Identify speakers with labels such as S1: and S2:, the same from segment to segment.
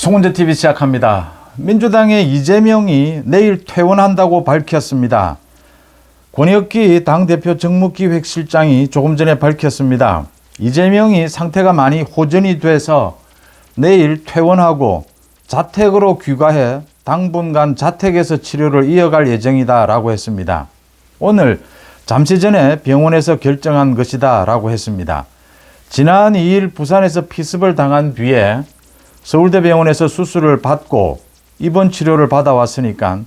S1: 송은재TV 시작합니다. 민주당의 이재명이 내일 퇴원한다고 밝혔습니다. 권혁기 당대표 정무기획실장이 조금 전에 밝혔습니다. 이재명이 상태가 많이 호전이 돼서 내일 퇴원하고 자택으로 귀가해 당분간 자택에서 치료를 이어갈 예정이다 라고 했습니다. 오늘 잠시 전에 병원에서 결정한 것이다 라고 했습니다. 지난 2일 부산에서 피습을 당한 뒤에 서울대병원에서 수술을 받고 입원 치료를 받아왔으니까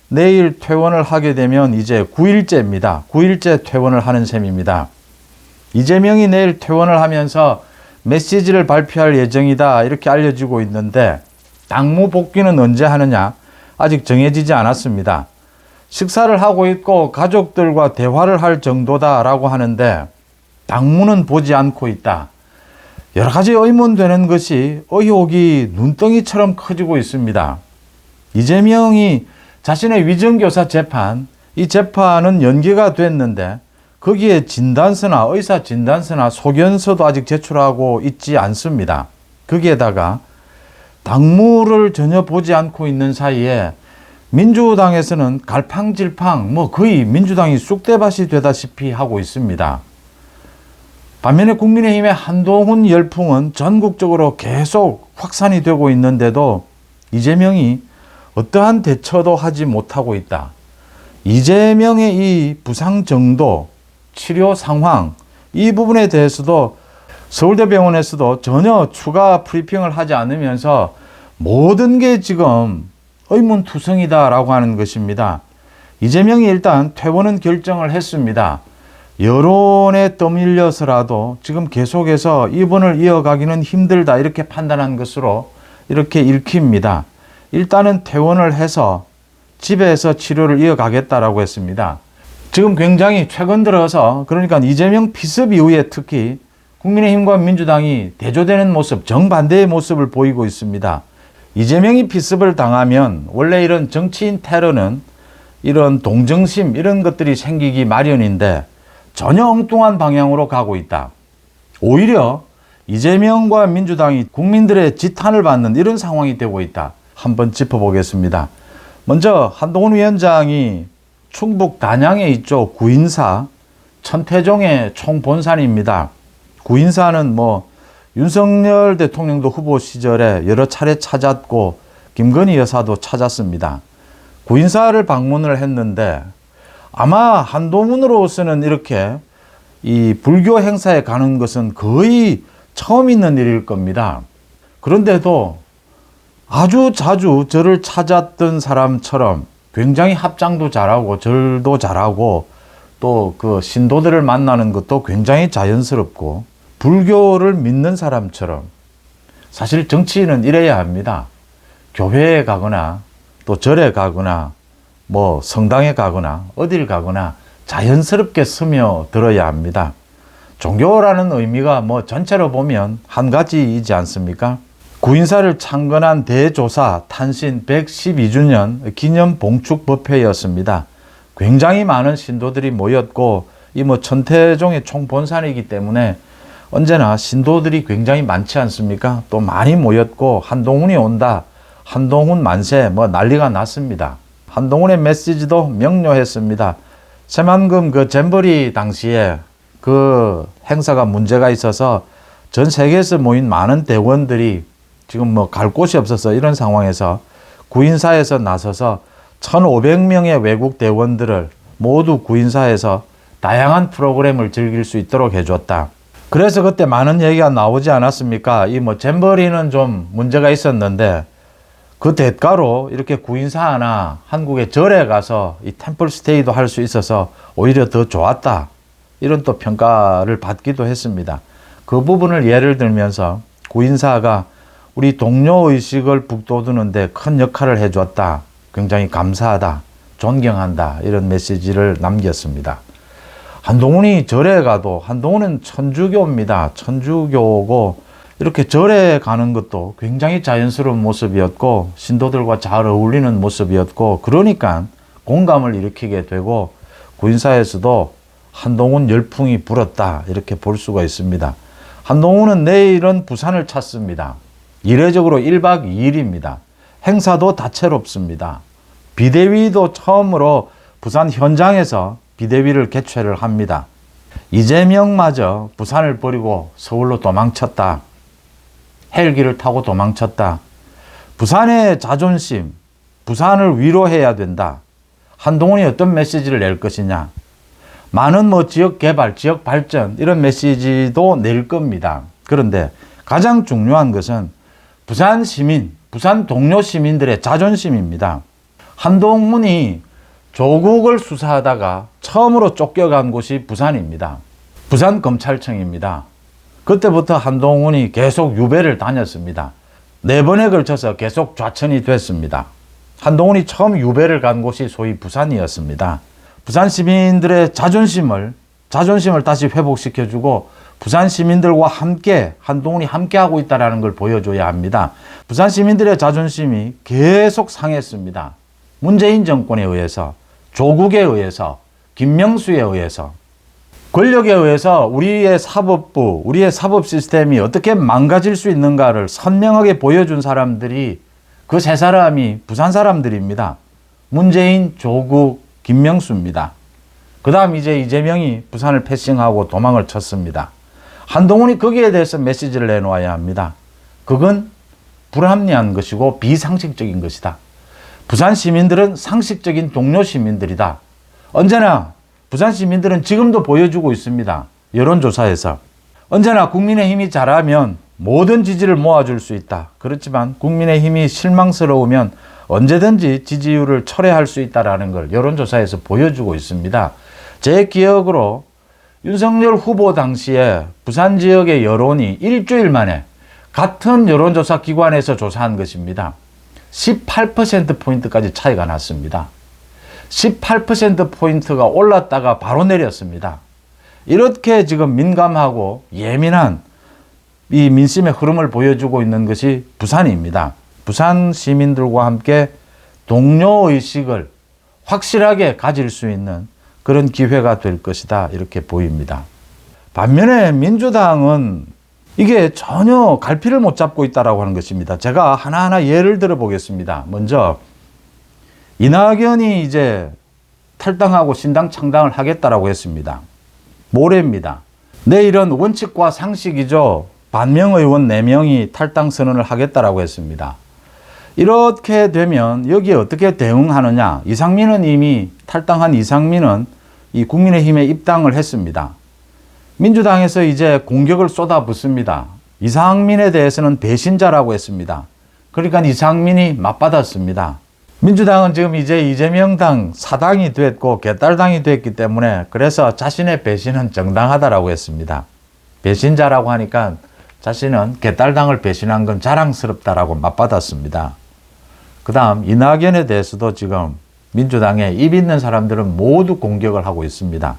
S1: 내일 퇴원을 하게 되면 이제 9일째입니다. 9일째 퇴원을 하는 셈입니다. 이재명이 내일 퇴원을 하면서 메시지를 발표할 예정이다 이렇게 알려지고 있는데 당무 복귀는 언제 하느냐 아직 정해지지 않았습니다. 식사를 하고 있고 가족들과 대화를 할 정도다라고 하는데 당무는 보지 않고 있다. 여러 가지 의문되는 것이 의혹이 눈덩이처럼 커지고 있습니다. 이재명이 자신의 위정교사 재판, 이 재판은 연기가 됐는데 거기에 진단서나 의사 진단서나 소견서도 아직 제출하고 있지 않습니다. 거기에다가 당무를 전혀 보지 않고 있는 사이에 민주당에서는 갈팡질팡 거의 민주당이 쑥대밭이 되다시피 하고 있습니다. 반면에 국민의힘의 한동훈 열풍은 전국적으로 계속 확산이 되고 있는데도 이재명이 어떠한 대처도 하지 못하고 있다. 이재명의 이 부상 정도, 치료 상황, 이 부분에 대해서도 서울대병원에서도 전혀 추가 브리핑을 하지 않으면서 모든 게 지금 의문투성이다라고 하는 것입니다. 이재명이 일단 퇴원은 결정을 했습니다. 여론에 떠밀려서라도 지금 계속해서 입원을 이어가기는 힘들다 이렇게 판단한 것으로 이렇게 읽힙니다. 일단은 퇴원을 해서 집에서 치료를 이어가겠다라고 했습니다. 지금 굉장히 최근 들어서 그러니까 이재명 피습 이후에 특히 국민의힘과 민주당이 대조되는 모습, 정반대의 모습을 보이고 있습니다. 이재명이 피습을 당하면 원래 이런 정치인 테러는 이런 동정심 이런 것들이 생기기 마련인데 전혀 엉뚱한 방향으로 가고 있다. 오히려 이재명과 민주당이 국민들의 지탄을 받는 이런 상황이 되고 있다. 한번 짚어보겠습니다. 먼저 한동훈 위원장이 충북 단양에 있죠. 구인사 천태종의 총본산입니다. 구인사는 윤석열 대통령도 후보 시절에 여러 차례 찾았고 김건희 여사도 찾았습니다. 구인사를 방문을 했는데 아마 한동훈으로서는 이렇게 이 불교 행사에 가는 것은 거의 처음 있는 일일 겁니다. 그런데도 아주 자주 절을 찾았던 사람처럼 굉장히 합장도 잘하고 절도 잘하고 또 그 신도들을 만나는 것도 굉장히 자연스럽고 불교를 믿는 사람처럼 사실 정치인은 이래야 합니다. 교회에 가거나 또 절에 가거나 성당에 가거나 어딜 가거나 자연스럽게 스며들어야 합니다. 종교라는 의미가 전체로 보면 한 가지이지 않습니까? 구인사를 창건한 대조사 탄신 112주년 기념 봉축 법회였습니다. 굉장히 많은 신도들이 모였고 이 천태종의 총본산이기 때문에 언제나 신도들이 굉장히 많지 않습니까? 또 많이 모였고 한동훈이 온다, 한동훈 만세 난리가 났습니다. 한동훈의 메시지도 명료했습니다. 새만금 그 잼버리 당시에 그 행사가 문제가 있어서 전 세계에서 모인 많은 대원들이 지금 갈 곳이 없어서 이런 상황에서 구인사에서 나서서 1,500명의 외국 대원들을 모두 구인사에서 다양한 프로그램을 즐길 수 있도록 해줬다. 그래서 그때 많은 얘기가 나오지 않았습니까? 이 잼버리는 좀 문제가 있었는데 그 대가로 이렇게 구인사나 한국의 절에 가서 이 템플 스테이도 할 수 있어서 오히려 더 좋았다. 이런 또 평가를 받기도 했습니다. 그 부분을 예를 들면서 구인사가 우리 동료의식을 북돋우는데 큰 역할을 해줬다. 굉장히 감사하다. 존경한다. 이런 메시지를 남겼습니다. 한동훈이 절에 가도 한동훈은 천주교입니다. 천주교고 이렇게 절에 가는 것도 굉장히 자연스러운 모습이었고 신도들과 잘 어울리는 모습이었고 그러니까 공감을 일으키게 되고 구인사에서도 한동훈 열풍이 불었다 이렇게 볼 수가 있습니다. 한동훈은 내일은 부산을 찾습니다. 이례적으로 1박 2일입니다. 행사도 다채롭습니다. 비대위도 처음으로 부산 현장에서 비대위를 개최를 합니다. 이재명마저 부산을 버리고 서울로 도망쳤다. 헬기를 타고 도망쳤다. 부산의 자존심, 부산을 위로해야 된다. 한동훈이 어떤 메시지를 낼 것이냐. 많은 지역 개발, 지역 발전 이런 메시지도 낼 겁니다. 그런데 가장 중요한 것은 부산 시민, 부산 동료 시민들의 자존심입니다. 한동훈이 조국을 수사하다가 처음으로 쫓겨간 곳이 부산입니다. 부산검찰청입니다. 그때부터 한동훈이 계속 유배를 다녔습니다. 4번에 걸쳐서 계속 좌천이 됐습니다. 한동훈이 처음 유배를 간 곳이 소위 부산이었습니다. 부산 시민들의 자존심을 다시 회복시켜주고 부산 시민들과 함께 한동훈이 함께하고 있다는 걸 보여줘야 합니다. 부산 시민들의 자존심이 계속 상했습니다. 문재인 정권에 의해서, 조국에 의해서, 김명수에 의해서, 권력에 의해서 우리의 사법부, 우리의 사법 시스템이 어떻게 망가질 수 있는가를 선명하게 보여준 사람들이 그 3사람이 부산 사람들입니다. 문재인, 조국, 김명수입니다. 그 다음 이제 이재명이 부산을 패싱하고 도망을 쳤습니다. 한동훈이 거기에 대해서 메시지를 내놓아야 합니다. 그건 불합리한 것이고 비상식적인 것이다. 부산 시민들은 상식적인 동료 시민들이다. 언제나 부산 시민들은 지금도 보여주고 있습니다. 여론조사에서. 언제나 국민의힘이 잘하면 모든 지지를 모아줄 수 있다. 그렇지만 국민의힘이 실망스러우면 언제든지 지지율을 철회할 수 있다는 걸 여론조사에서 보여주고 있습니다. 제 기억으로 윤석열 후보 당시에 부산 지역의 여론이 일주일 만에 같은 여론조사 기관에서 조사한 것입니다. 18%포인트까지 차이가 났습니다. 18%포인트가 올랐다가 바로 내렸습니다. 이렇게 지금 민감하고 예민한 이 민심의 흐름을 보여주고 있는 것이 부산입니다. 부산 시민들과 함께 동료의식을 확실하게 가질 수 있는 그런 기회가 될 것이다. 이렇게 보입니다. 반면에 민주당은 이게 전혀 갈피를 못 잡고 있다고 하는 것입니다. 제가 하나하나 예를 들어 보겠습니다. 먼저 이낙연이 이제 탈당하고 신당 창당을 하겠다라고 했습니다. 모레입니다. 내일은 원칙과 상식이죠. 반명 의원 4명이 탈당 선언을 하겠다라고 했습니다. 이렇게 되면 여기에 어떻게 대응하느냐. 이상민은 이미 탈당한 이상민은 이 국민의힘에 입당을 했습니다. 민주당에서 이제 공격을 쏟아붓습니다. 이상민에 대해서는 배신자라고 했습니다. 그러니까 이상민이 맞받았습니다. 민주당은 지금 이제 이재명 당 사당이 됐고 개딸당이 됐기 때문에 그래서 자신의 배신은 정당하다라고 했습니다. 배신자라고 하니까 자신은 개딸당을 배신한 건 자랑스럽다라고 맞받았습니다. 그 다음 이낙연에 대해서도 지금 민주당에 입 있는 사람들은 모두 공격을 하고 있습니다.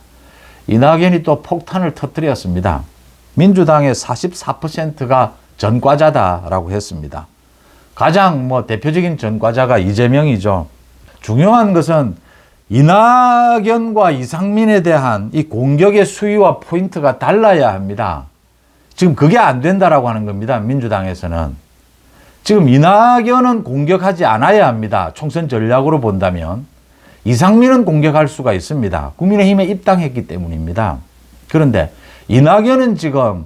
S1: 이낙연이 또 폭탄을 터뜨렸습니다. 민주당의 44%가 전과자다라고 했습니다. 가장 대표적인 전과자가 이재명이죠. 중요한 것은 이낙연과 이상민에 대한 이 공격의 수위와 포인트가 달라야 합니다. 지금 그게 안 된다라고 하는 겁니다. 민주당에서는. 지금 이낙연은 공격하지 않아야 합니다. 총선 전략으로 본다면. 이상민은 공격할 수가 있습니다. 국민의힘에 입당했기 때문입니다. 그런데 이낙연은 지금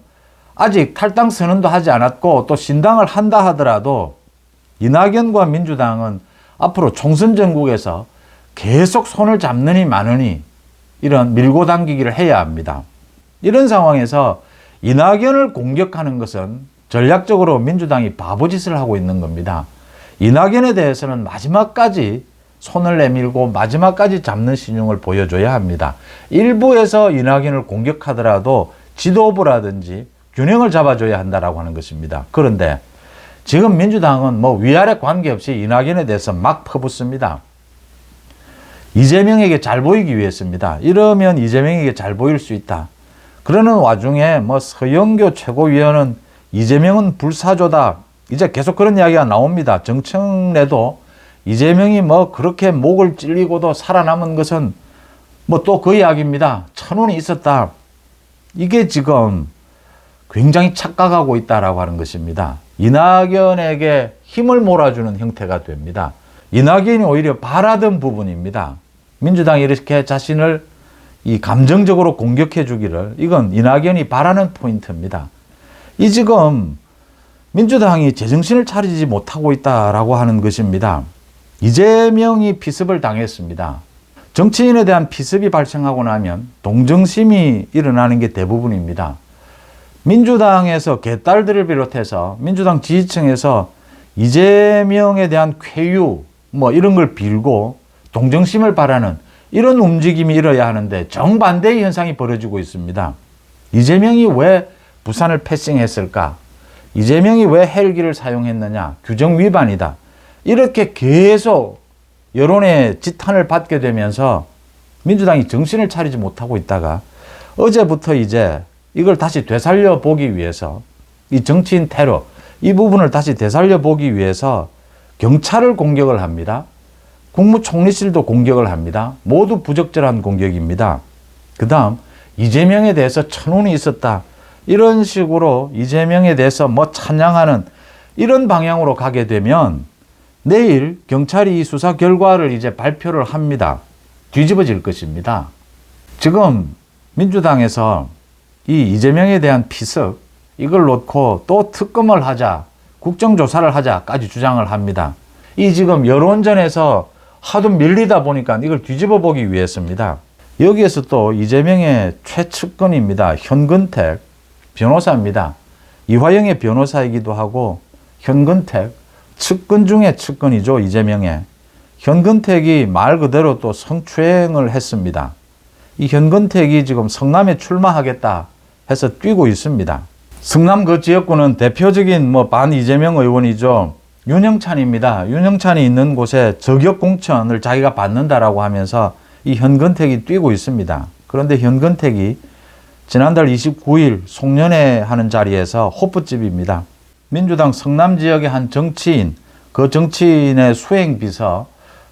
S1: 아직 탈당 선언도 하지 않았고 또 신당을 한다 하더라도 이낙연과 민주당은 앞으로 총선 전국에서 계속 손을 잡느니 마느니 이런 밀고 당기기를 해야 합니다. 이런 상황에서 이낙연을 공격하는 것은 전략적으로 민주당이 바보짓을 하고 있는 겁니다. 이낙연에 대해서는 마지막까지 손을 내밀고 마지막까지 잡는 신용을 보여줘야 합니다. 일부에서 이낙연을 공격하더라도 지도부라든지 균형을 잡아줘야 한다라고 하는 것입니다. 그런데 지금 민주당은 위아래 관계없이 이낙연에 대해서 막 퍼붓습니다. 이재명에게 잘 보이기 위해서입니다. 이러면 이재명에게 잘 보일 수 있다. 그러는 와중에 서영교 최고위원은 이재명은 불사조다. 이제 계속 그런 이야기가 나옵니다. 정청래도 이재명이 그렇게 목을 찔리고도 살아남은 것은 또 그 이야기입니다. 천운이 있었다. 이게 지금 굉장히 착각하고 있다라고 하는 것입니다. 이낙연에게 힘을 몰아주는 형태가 됩니다. 이낙연이 오히려 바라던 부분입니다. 민주당이 이렇게 자신을 이 감정적으로 공격해 주기를, 이건 이낙연이 바라는 포인트입니다. 이 지금 민주당이 제정신을 차리지 못하고 있다라고 하는 것입니다. 이재명이 피습을 당했습니다. 정치인에 대한 피습이 발생하고 나면 동정심이 일어나는 게 대부분입니다. 민주당에서 개딸들을 비롯해서 민주당 지지층에서 이재명에 대한 쾌유 이런 걸 빌고 동정심을 바라는 이런 움직임이 일어야 하는데 정반대의 현상이 벌어지고 있습니다. 이재명이 왜 부산을 패싱했을까? 이재명이 왜 헬기를 사용했느냐? 규정 위반이다. 이렇게 계속 여론의 지탄을 받게 되면서 민주당이 정신을 차리지 못하고 있다가 어제부터 이제 이걸 다시 되살려 보기 위해서 이 정치인 테러 이 부분을 다시 되살려 보기 위해서 경찰을 공격을 합니다. 국무총리실도 공격을 합니다. 모두 부적절한 공격입니다. 그 다음 이재명에 대해서 천운이 있었다. 이런 식으로 이재명에 대해서 찬양하는 이런 방향으로 가게 되면 내일 경찰이 이 수사 결과를 이제 발표를 합니다. 뒤집어질 것입니다. 지금 민주당에서 이 이재명에 대한 피습 이걸 놓고 또 특검을 하자, 국정조사를 하자까지 주장을 합니다. 이 지금 여론전에서 하도 밀리다 보니까 이걸 뒤집어 보기 위해서입니다. 여기에서 또 이재명의 최측근입니다. 현근택 변호사입니다. 이화영의 변호사이기도 하고 현근택 측근 중에 측근이죠. 이재명의. 현근택이 말 그대로 또 성추행을 했습니다. 이 현근택이 지금 성남에 출마하겠다 해서 뛰고 있습니다. 성남 그 지역구는 대표적인 반 이재명 의원이죠. 윤영찬입니다. 윤영찬이 있는 곳에 저격 공천을 자기가 받는다라고 하면서 이 현근택이 뛰고 있습니다. 그런데 현근택이 지난달 29일 송년회 하는 자리에서 호프집입니다. 민주당 성남 지역의 한 정치인, 그 정치인의 수행비서,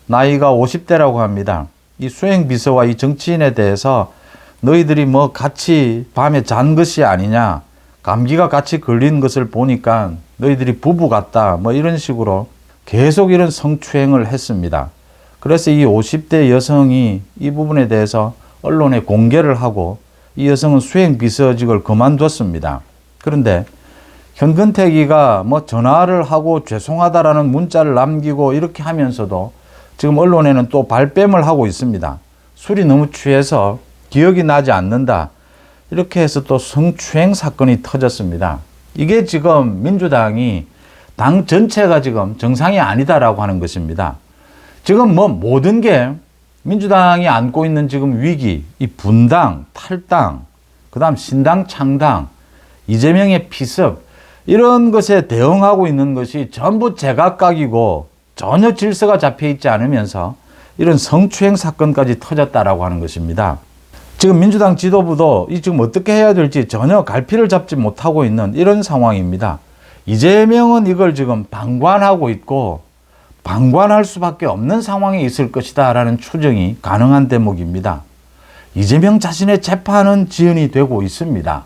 S1: 나이가 50대라고 합니다. 이 수행비서와 이 정치인에 대해서 너희들이 같이 밤에 잔 것이 아니냐, 감기가 같이 걸린 것을 보니까 너희들이 부부 같다, 이런 식으로 계속 이런 성추행을 했습니다. 그래서 이 50대 여성이 이 부분에 대해서 언론에 공개를 하고 이 여성은 수행비서직을 그만뒀습니다. 그런데 현근택이가 전화를 하고 죄송하다라는 문자를 남기고 이렇게 하면서도 지금 언론에는 또 발뺌을 하고 있습니다. 술이 너무 취해서 기억이 나지 않는다. 이렇게 해서 또 성추행 사건이 터졌습니다. 이게 지금 민주당이 당 전체가 지금 정상이 아니다라고 하는 것입니다. 지금 모든 게 민주당이 안고 있는 지금 위기, 이 분당, 탈당, 그 다음 신당, 창당, 이재명의 피습, 이런 것에 대응하고 있는 것이 전부 제각각이고 전혀 질서가 잡혀 있지 않으면서 이런 성추행 사건까지 터졌다라고 하는 것입니다. 지금 민주당 지도부도 지금 어떻게 해야 될지 전혀 갈피를 잡지 못하고 있는 이런 상황입니다. 이재명은 이걸 지금 방관하고 있고 방관할 수밖에 없는 상황에 있을 것이다 라는 추정이 가능한 대목입니다. 이재명 자신의 재판은 지연이 되고 있습니다.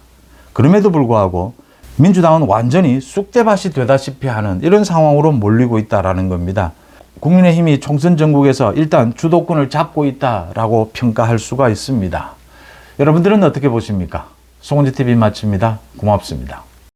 S1: 그럼에도 불구하고 민주당은 완전히 쑥대밭이 되다시피 하는 이런 상황으로 몰리고 있다는 겁니다. 국민의힘이 총선 전국에서 일단 주도권을 잡고 있다라고 평가할 수가 있습니다. 여러분들은 어떻게 보십니까? 송은지TV 마칩니다. 고맙습니다.